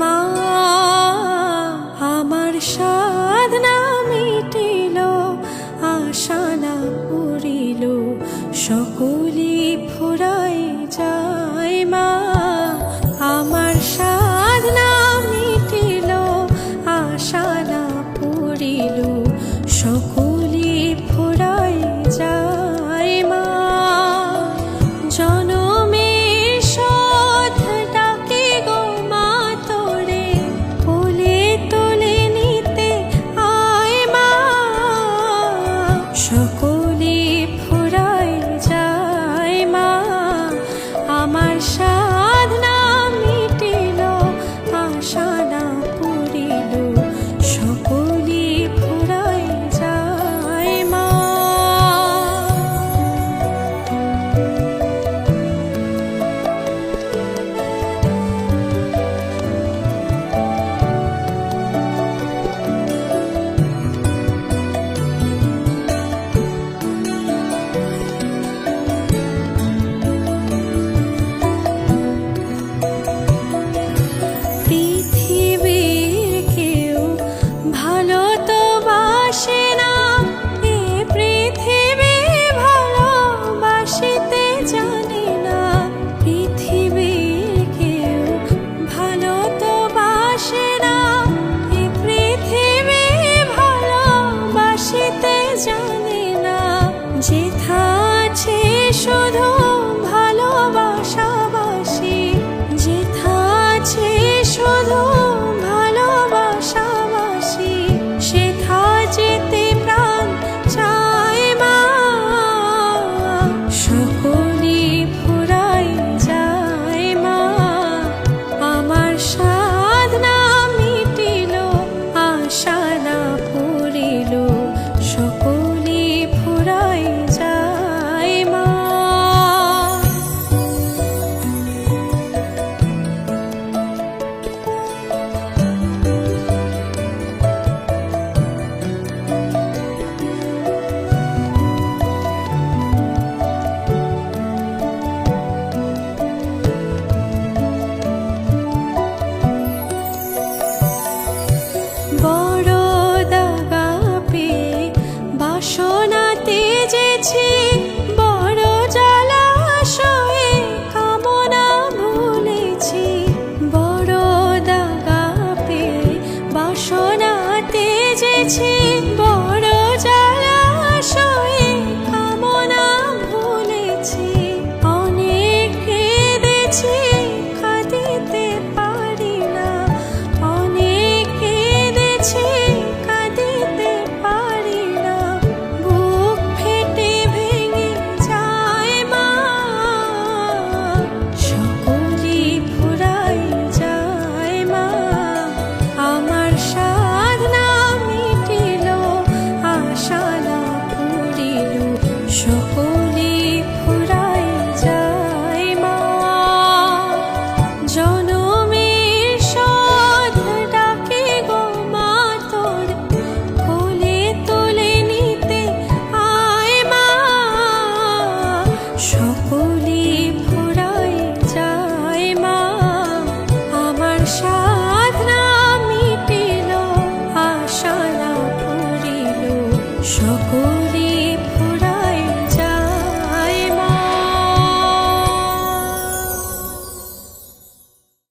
মা আমার সাধনা মিটিল, আশা না পুরিল, সকলি ফুরাই যায়। মা আমার সাধনা মিটিল, আশা না পুরিল, সকলি ফুরাই যায়। মা জনমের শোধ ডাকে গো মা তোরে, কোলে তুলে নিতে আয়। মা সকলি ফুরাই যায়। মা আমার সাধনা মিটিল, আশা না পুরিল, সকলি ফুরাই যায়। মা পৃথিবীর কেউ ভালো তো বাসে না, এ পৃথিবী ভালোবাসিতে জানে না। পৃথিবীর কেউ ভালো তো বাসে না, এ পৃথিবী ভালোবাসিতে জানে না। যেথা আছে শুধু ভালোবাসাবাসি, যেথা আছে শুধু ভালোবাসাবাসি, সেথা যেতে প্রাণ চায়। মা সকলি ফুরাই যায়। মা আমার সাধনা মিটিল, আশা না পুরিল, সকলি ফুরাই যায়। মা বড় দাগা পেয়ে বাসনা তেজেছি,